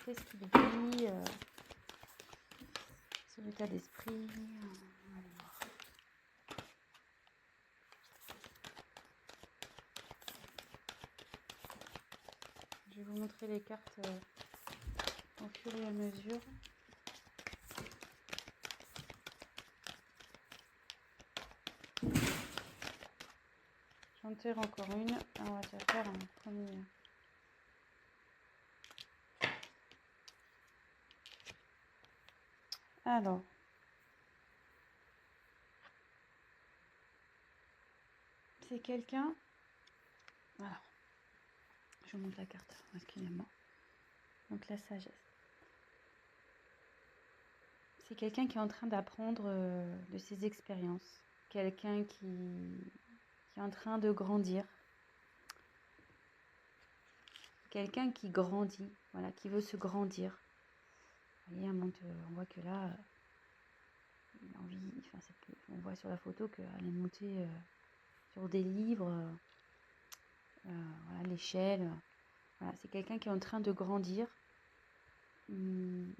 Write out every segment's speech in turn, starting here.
qu'est-ce qu'il dit, son état d'esprit. On va aller voir. Je vais vous montrer les cartes au fur et à mesure. J'en tire encore une. On va déjà faire un premier. Alors, c'est quelqu'un. Voilà. Je vous montre la carte. Excusez-moi. Donc la sagesse. C'est quelqu'un qui est en train d'apprendre de ses expériences. Quelqu'un qui est en train de grandir. Quelqu'un qui grandit, voilà, qui veut se grandir. Vous voyez, on voit que là, il a envie, enfin, on voit sur la photo qu'elle est montée sur des livres, voilà, l'échelle. Voilà, c'est quelqu'un qui est en train de grandir. Qui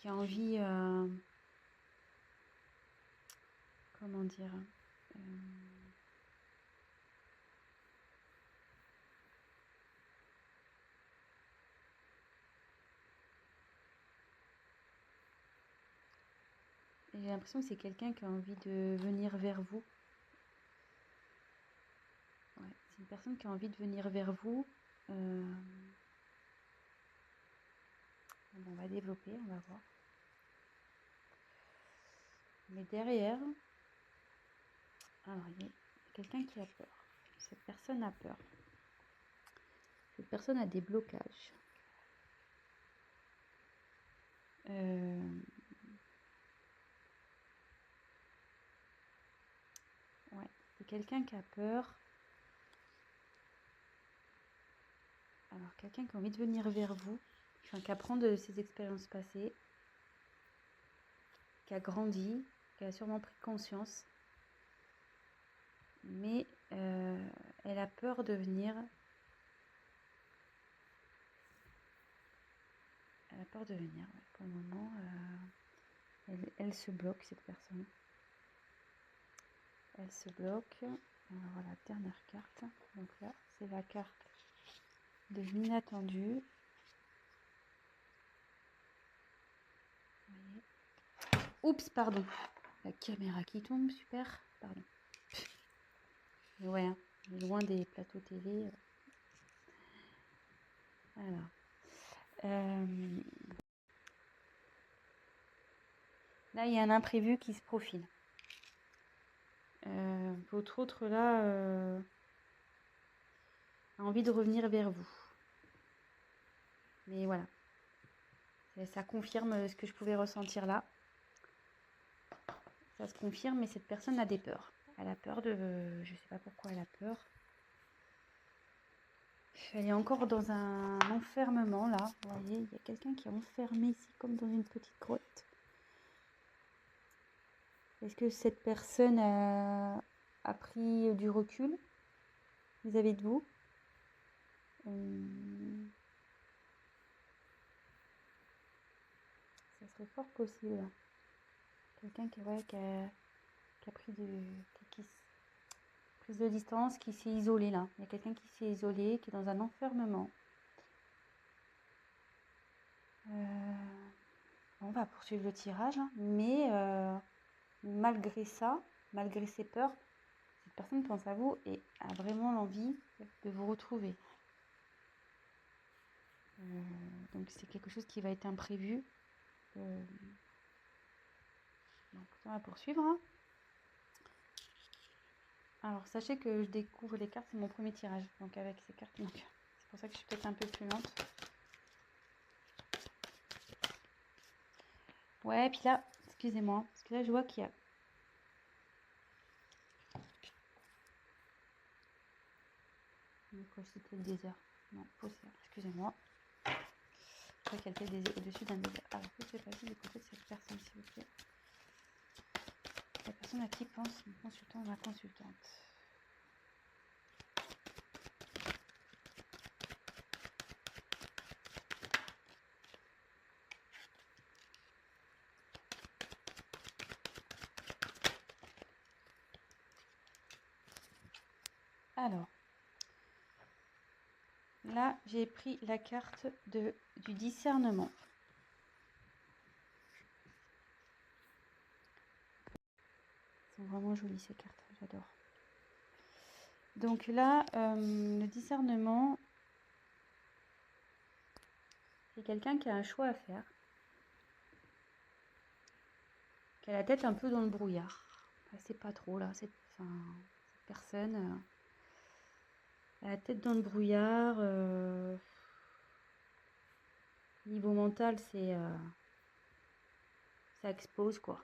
a envie, comment dire, j'ai l'impression que c'est quelqu'un qui a envie de venir vers vous. Ouais, c'est une personne qui a envie de venir vers vous. Bon, on va développer, on va voir. Mais derrière, alors il y a quelqu'un qui a peur. Cette personne a peur. Cette personne a des blocages. Ouais, c'est quelqu'un qui a peur. Alors, quelqu'un qui a envie de venir vers vous, enfin, qui apprend de ses expériences passées, qui a grandi, qui a sûrement pris conscience, mais elle a peur de venir. Elle a peur de venir, ouais. Pour le moment, elle se bloque, cette personne. Elle se bloque. Alors voilà, dernière carte. Donc là, c'est la carte de l'inattendu. Vous voyez. Oups, pardon. La caméra qui tombe, super. Pardon. Mais ouais, hein, loin des plateaux télé. Alors. Là, il y a un imprévu qui se profile. Votre autre, là, a envie de revenir vers vous. Mais voilà. Ça confirme ce que je pouvais ressentir là. Ça se confirme, mais cette personne a des peurs. Elle a peur de... Je ne sais pas pourquoi elle a peur. Elle est encore dans un enfermement, là. Vous voyez, il y a quelqu'un qui est enfermé ici, comme dans une petite grotte. Est-ce que cette personne a pris du recul vis-à-vis de vous? Ça serait fort possible. Quelqu'un qui a pris prise de distance, qui s'est isolé là. Il y a quelqu'un qui s'est isolé, qui est dans un enfermement. On va poursuivre le tirage, hein, mais malgré ça, malgré ses peurs, cette personne pense à vous et a vraiment l'envie de vous retrouver. Donc c'est quelque chose qui va être imprévu. Donc on va poursuivre. Hein. Alors sachez que je découvre les cartes, c'est mon premier tirage. Donc avec ces cartes, donc c'est pour ça que je suis peut-être un peu plus lente. Ouais, puis là, excusez-moi, parce que là je vois qu'il y a... C'était le désert. Non, faussaire, excusez-moi. Je crois qu'elle était au-dessus d'un désert. Alors, que se passe du côté de cette personne, s'il vous plaît? La personne à qui pense mon consultant ou ma consultante? Alors, là, j'ai pris la carte du discernement. Elles sont vraiment jolies ces cartes, j'adore. Donc là, le discernement, c'est quelqu'un qui a un choix à faire, qui a la tête un peu dans le brouillard. Elle sait pas trop là, cette personne a la tête dans le brouillard. Niveau mental, ça expose quoi.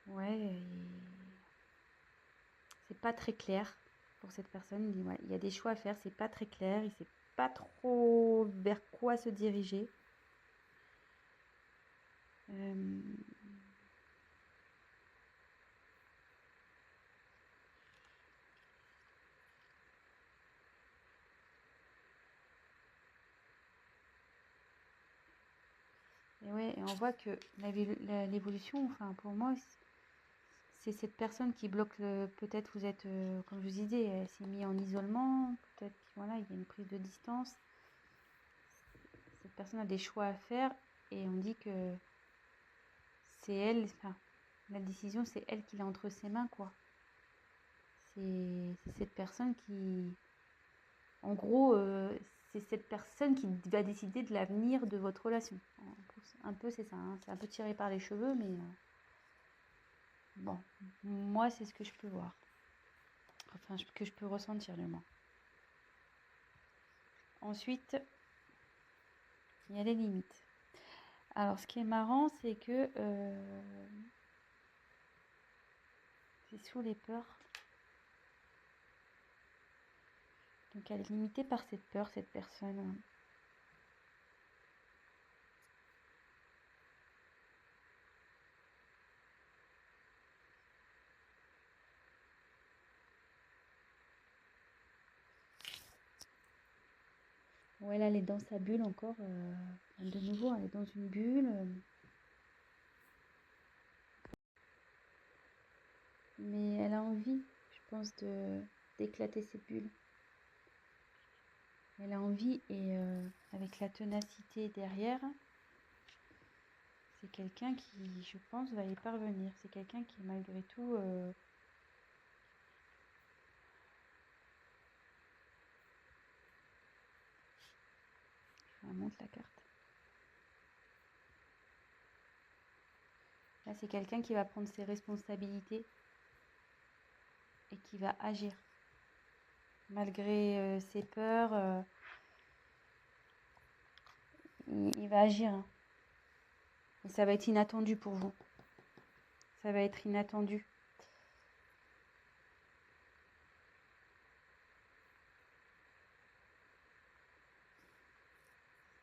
Ouais, c'est pas très clair pour cette personne. Il y a des choix à faire, c'est pas très clair. Il sait pas trop vers quoi se diriger. Et ouais, et on voit que l'évolution, enfin pour moi, c'est cette personne qui bloque peut-être vous êtes, comme je vous disais, elle s'est mise en isolement, peut-être voilà, il y a une prise de distance. Cette personne a des choix à faire et on dit que c'est elle, enfin, la décision c'est elle qui l'a entre ses mains quoi. C'est cette personne qui, en gros, c'est cette personne qui va décider de l'avenir de votre relation. Un peu c'est ça, hein. C'est un peu tiré par les cheveux, mais bon, moi c'est ce que je peux voir. Enfin, que je peux ressentir du moins. Ensuite, il y a les limites. Alors, ce qui est marrant, c'est que c'est sous les peurs. Donc, elle est limitée par cette peur, cette personne. Ouais, là, elle est dans sa bulle encore. De nouveau, elle est dans une bulle. Mais elle a envie, je pense, d'éclater cette bulle. Elle a envie et avec la ténacité derrière, c'est quelqu'un qui, je pense, va y parvenir. C'est quelqu'un qui, malgré tout, je vous montre la carte. Là, c'est quelqu'un qui va prendre ses responsabilités et qui va agir. Malgré ses peurs, il va agir. Hein. Et ça va être inattendu pour vous. Ça va être inattendu.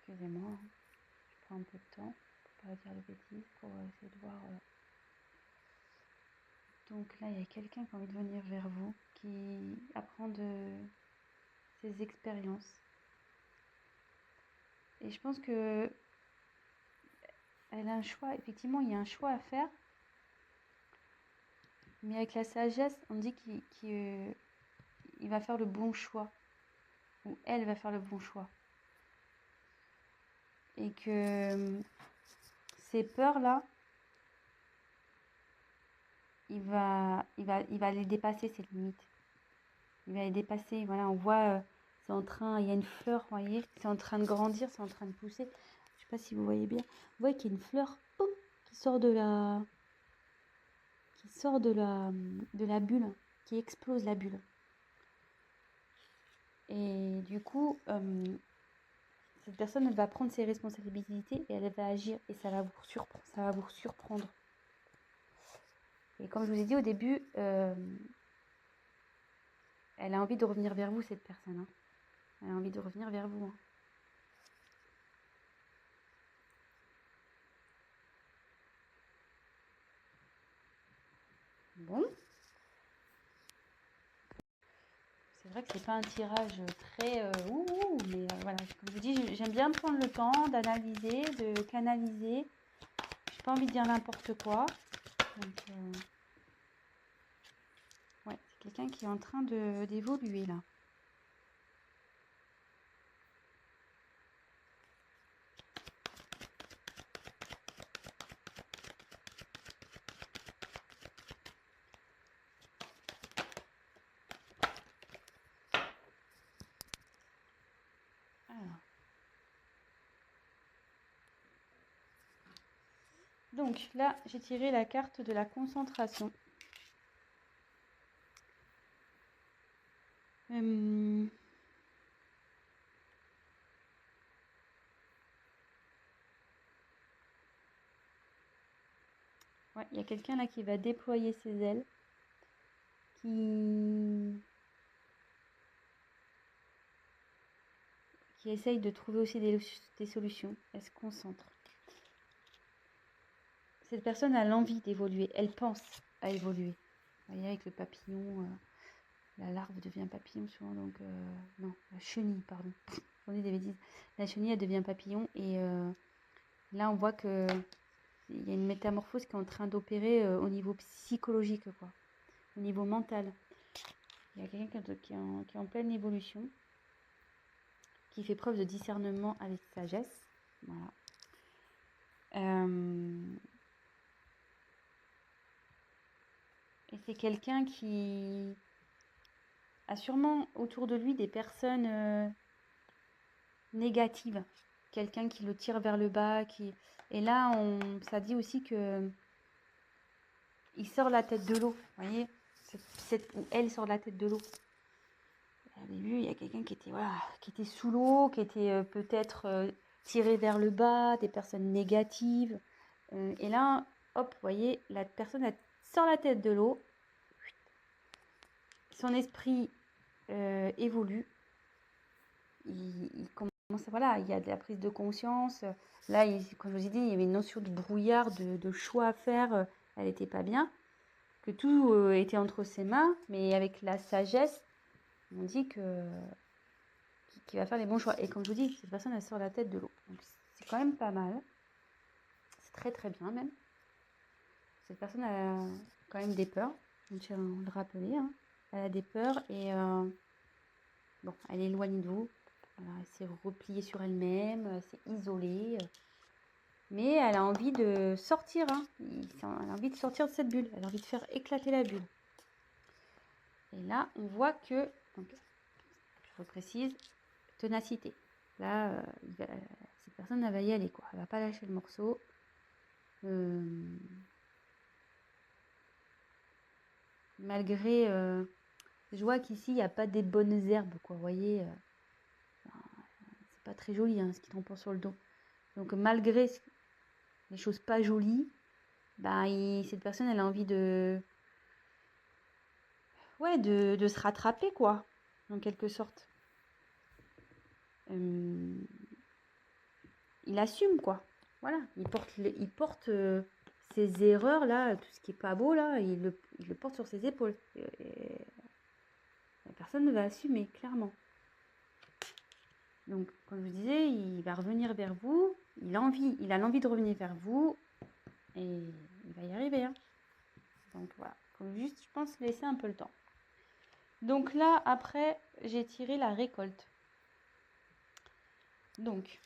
Excusez-moi, hein. Je prends un peu de temps pour ne pas dire de bêtises, pour essayer de voir. Donc là, il y a quelqu'un qui a envie de venir vers vous, qui apprend de ses expériences. Et je pense que elle a un choix. Effectivement, il y a un choix à faire. Mais avec la sagesse, on dit qu'il va faire le bon choix. Ou elle va faire le bon choix. Et que ces peurs-là, il va les dépasser, ces limites. Il va les dépasser. Voilà, on voit, c'est en train, il y a une fleur, vous voyez, c'est en train de grandir, c'est en train de pousser. Je sais pas si vous voyez bien. Vous voyez qu'il y a une fleur qui sort de la bulle, qui explose la bulle. Et du coup, cette personne, elle va prendre ses responsabilités et elle va agir. Et ça va vous surprendre. Et comme je vous ai dit au début, elle a envie de revenir vers vous, cette personne. Hein. Elle a envie de revenir vers vous. Hein. Bon. C'est vrai que c'est pas un tirage très mais voilà, comme je vous dis, j'aime bien prendre le temps d'analyser, de canaliser. J'ai pas envie de dire n'importe quoi. Donc, ouais, c'est quelqu'un qui est en train d'évoluer là. Alors. Donc là, j'ai tiré la carte de la concentration. Ouais, il y a quelqu'un là qui va déployer ses ailes, qui essaye de trouver aussi des solutions. Elle se concentre. Cette personne a l'envie d'évoluer, elle pense à évoluer. Vous voyez, avec le papillon, la larve devient papillon souvent, donc non, la chenille, pardon. J'en ai des bêtises. La chenille, elle devient papillon, et là, on voit que il y a une métamorphose qui est en train d'opérer au niveau psychologique, quoi, au niveau mental. Il y a quelqu'un qui est en pleine évolution, qui fait preuve de discernement avec sagesse. Voilà. Et c'est quelqu'un qui a sûrement autour de lui des personnes négatives. Quelqu'un qui le tire vers le bas. Et là, ça dit aussi que il sort la tête de l'eau. Vous voyez, ou elle sort la tête de l'eau. Au début, il y a quelqu'un qui était sous l'eau, qui était peut-être tiré vers le bas, des personnes négatives. Et là, hop, vous voyez, la personne sort la tête de l'eau. Son esprit évolue. Il commence, voilà, il y a de la prise de conscience. Là, comme je vous ai dit, il y avait une notion de brouillard, de choix à faire. Elle n'était pas bien. Que tout était entre ses mains, mais avec la sagesse, on dit qu'il va faire les bons choix. Et comme je vous dis, cette personne, elle sort la tête de l'eau. Donc, c'est quand même pas mal. C'est très très bien même. Cette personne a quand même des peurs. On tient à le rappeler. Hein. Elle a des peurs et bon, elle est éloignée de vous. Voilà, elle s'est repliée sur elle-même, elle s'est isolée. Mais elle a envie de sortir. Hein. Elle a envie de sortir de cette bulle. Elle a envie de faire éclater la bulle. Et là, on voit que, donc, je reprécise, ténacité. Là, cette personne, elle va y aller, quoi. Elle va pas lâcher le morceau. Malgré, je vois qu'ici, il n'y a pas des bonnes herbes, quoi. Vous voyez, c'est pas très joli, hein, ce qui tombe sur le dos. Donc, malgré les choses pas jolies, bah, cette personne, elle a envie de se rattraper, quoi, en quelque sorte. Il assume, quoi. Voilà, il porte ses erreurs, là, tout ce qui est pas beau, là, il le porte sur ses épaules. Et la personne va assumer, clairement. Donc, comme je vous disais, il va revenir vers vous, il a l'envie de revenir vers vous, et il va y arriver. Hein. Donc, voilà, faut juste, je pense, laisser un peu le temps. Donc là, après, j'ai tiré la récolte. Donc,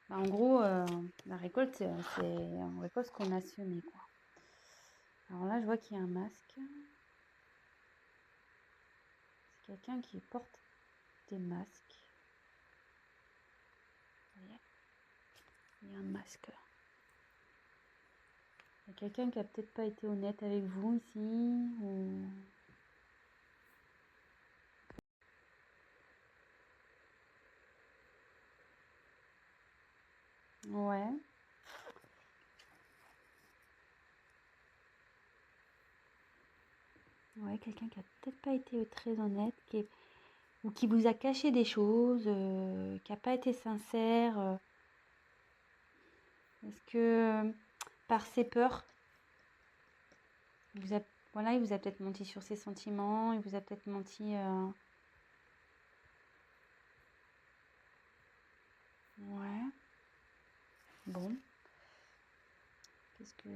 en gros, la récolte, on récolte ce qu'on a semé, quoi. Alors là, je vois qu'il y a un masque. C'est quelqu'un qui porte des masques. Vous voyez ? Il y a un masque. Il y a quelqu'un qui a peut-être pas été honnête avec vous ici. Ou... Ouais. Ouais, quelqu'un qui a peut-être pas été très honnête, ou qui vous a caché des choses, qui n'a pas été sincère. Est-ce que par ses peurs, il vous a peut-être menti sur ses sentiments, il vous a peut-être menti. Ouais. Bon. Qu'est-ce que...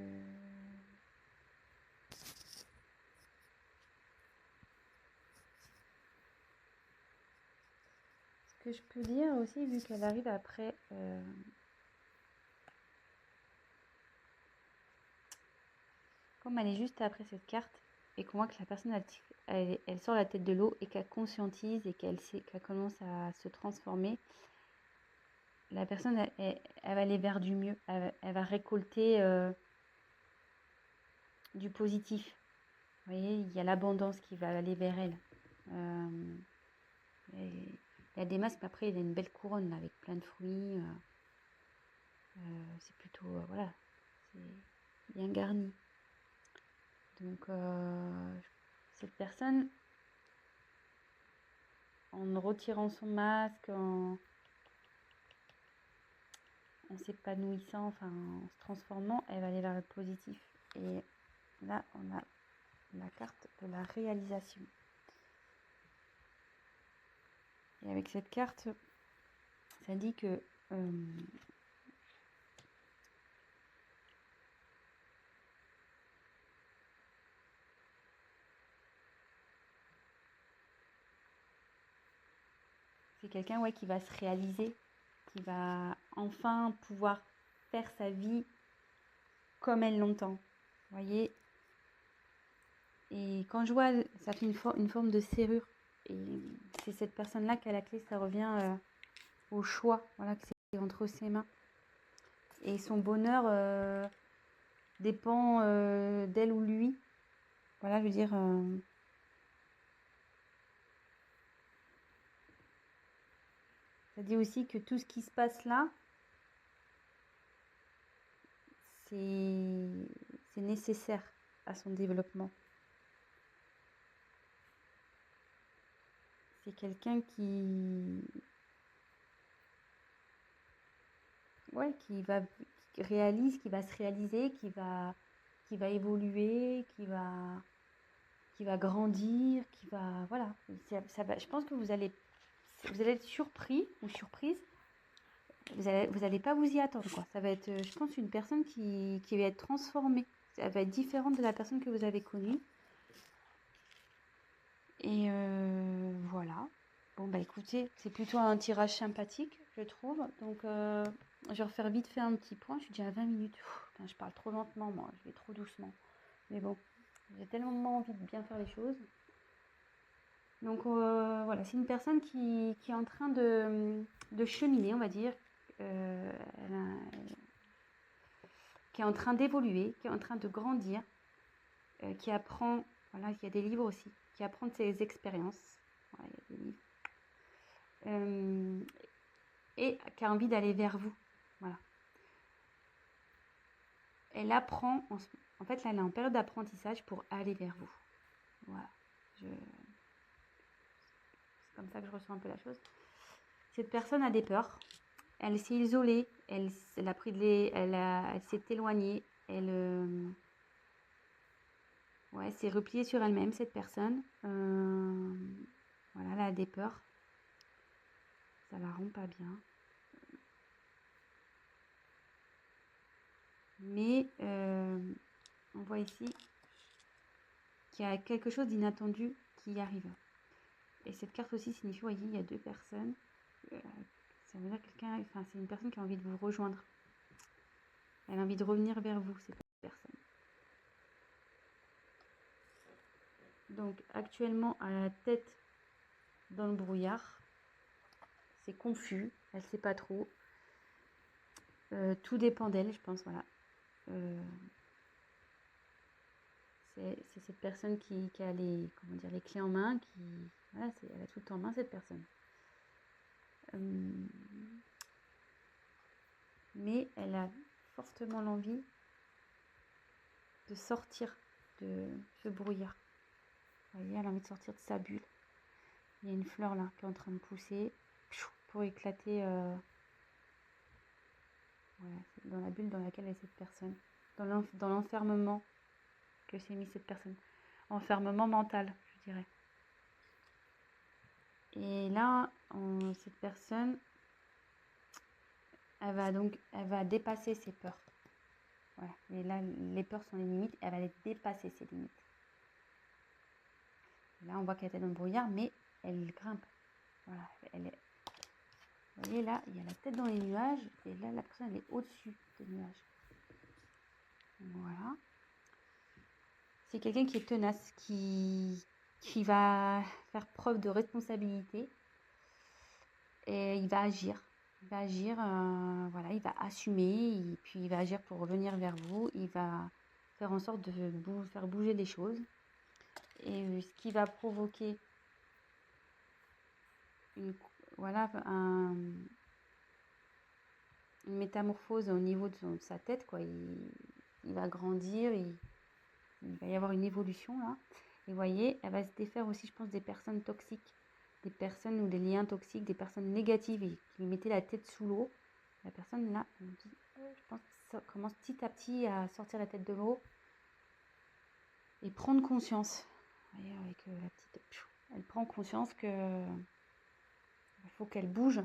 Ce que je peux dire aussi, vu qu'elle arrive après... Comme elle est juste après cette carte, et qu'on voit que la personne, elle sort la tête de l'eau et qu'elle conscientise et qu'elle commence à se transformer, la personne, elle va aller vers du mieux. Elle va récolter du positif. Vous voyez, il y a l'abondance qui va aller vers elle. Il y a des masques, mais après, il y a une belle couronne là, avec plein de fruits. C'est plutôt, voilà, c'est bien garni. Donc, cette personne, en retirant son masque, en s'épanouissant, enfin en se transformant, elle va aller vers le positif. Et là, on a la carte de la réalisation. Et avec cette carte, ça dit que c'est quelqu'un qui va se réaliser, qui va enfin pouvoir faire sa vie comme elle l'entend. Vous voyez. Et quand je vois, ça fait une forme de serrure. Et c'est cette personne-là qui a la clé, ça revient au choix, voilà, que c'est entre ses mains. Et son bonheur dépend d'elle ou lui. Voilà, je veux dire... ça dit aussi que tout ce qui se passe là, c'est nécessaire à son développement. C'est quelqu'un qui réalise, qui va se réaliser, qui va évoluer, qui va grandir, qui va, voilà. Ça va, je pense que vous allez être surpris ou surprise. Vous allez pas vous y attendre, quoi. Ça va être, je pense, une personne qui va être transformée. Elle va être différente de la personne que vous avez connue. Et voilà. Bon, bah écoutez, c'est plutôt un tirage sympathique, je trouve. Donc, je vais refaire vite fait un petit point. Je suis déjà à 20 minutes. Putain, je parle trop lentement, moi. Je vais trop doucement. Mais bon, j'ai tellement envie de bien faire les choses. Donc, voilà, c'est une personne qui est en train de cheminer, on va dire. Qui est en train d'évoluer, qui est en train de grandir, qui apprend, voilà, il y a des livres aussi, qui apprend de ses expériences. Voilà, il y a des livres. Et qui a envie d'aller vers vous. Voilà. Elle apprend, en fait, là, elle est en période d'apprentissage pour aller vers vous. Voilà. C'est comme ça que je ressens un peu la chose. Cette personne a des peurs. Elle s'est isolée. Elle a pris elle s'est éloignée. Elle s'est repliée sur elle-même, cette personne. Voilà, elle a des peurs. Ça la rend pas bien. Mais on voit ici qu'il y a quelque chose d'inattendu qui arrive. Et cette carte aussi signifie, vous voyez, il y a deux personnes. Ça veut dire c'est une personne qui a envie de vous rejoindre. Elle a envie de revenir vers vous, cette personne. Donc actuellement, à la tête dans le brouillard, c'est confus, elle ne sait pas trop. Tout dépend d'elle, je pense, voilà. C'est cette personne qui a les clés en main, voilà, elle a tout en main, cette personne. Mais elle a fortement l'envie de sortir de ce brouillard. Vous voyez, elle a envie de sortir de sa bulle. Il y a une fleur là qui est en train de pousser pour éclater dans la bulle dans laquelle est cette personne. Dans l'enfermement que s'est mis cette personne. Enfermement mental, je dirais. Et là, cette personne, elle va dépasser ses peurs. Voilà. Et là, les peurs sont les limites. Elle va les dépasser, ses limites. Là, on voit qu'elle est dans le brouillard, mais elle grimpe. Voilà. Vous voyez, là, il y a la tête dans les nuages. Et là, la personne, elle est au-dessus des nuages. Voilà. C'est quelqu'un qui est tenace, qui va faire preuve de responsabilité. Et il va agir. Voilà, il va assumer. Et puis, il va agir pour revenir vers vous. Il va faire en sorte de faire bouger les choses. Et ce qui va provoquer une métamorphose au niveau de sa tête, quoi. Il va grandir, il va y avoir une évolution là. Et vous voyez, elle va se défaire aussi, je pense, des personnes toxiques, des personnes ou des liens toxiques, des personnes négatives et qui lui mettaient la tête sous l'eau. La personne là, je pense que ça commence petit à petit à sortir la tête de l'eau et prendre conscience. Vous voyez, avec la petite, elle prend conscience que il faut qu'elle bouge.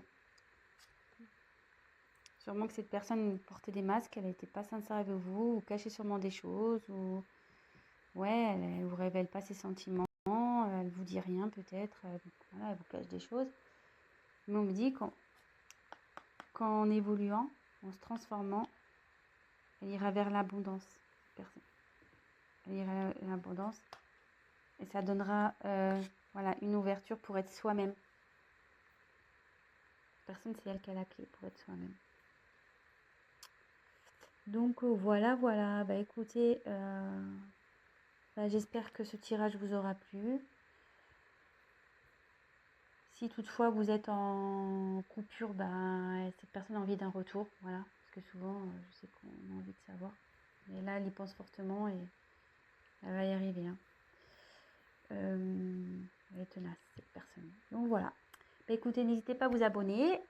Sûrement que cette personne portait des masques, elle n'était pas sincère avec vous, ou cachait sûrement des choses, ou ouais, elle ne vous révèle pas ses sentiments, elle vous dit rien peut-être, voilà, elle vous cache des choses. Mais on me dit qu'en évoluant, en se transformant, elle ira vers l'abondance. Elle ira vers l'abondance et ça donnera voilà, une ouverture pour être soi-même. Personne, c'est elle qui a la clé pour être soi-même. Donc voilà. Bah écoutez, j'espère que ce tirage vous aura plu. Si toutefois vous êtes en coupure, cette personne a envie d'un retour, voilà. Parce que souvent, je sais qu'on a envie de savoir. Mais là, elle y pense fortement et elle va y arriver. Hein. Elle est tenace, cette personne. Donc voilà. Bah, écoutez, n'hésitez pas à vous abonner,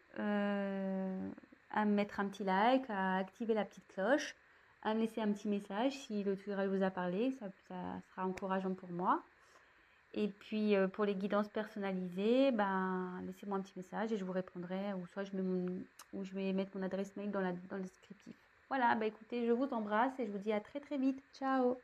à me mettre un petit like, à activer la petite cloche, à me laisser un petit message si le tirage vous a parlé, ça sera encourageant pour moi. Et puis pour les guidances personnalisées, laissez-moi un petit message et je vous répondrai, ou soit je vais mettre mon adresse mail dans le descriptif. Voilà, écoutez, je vous embrasse et je vous dis à très très vite. Ciao!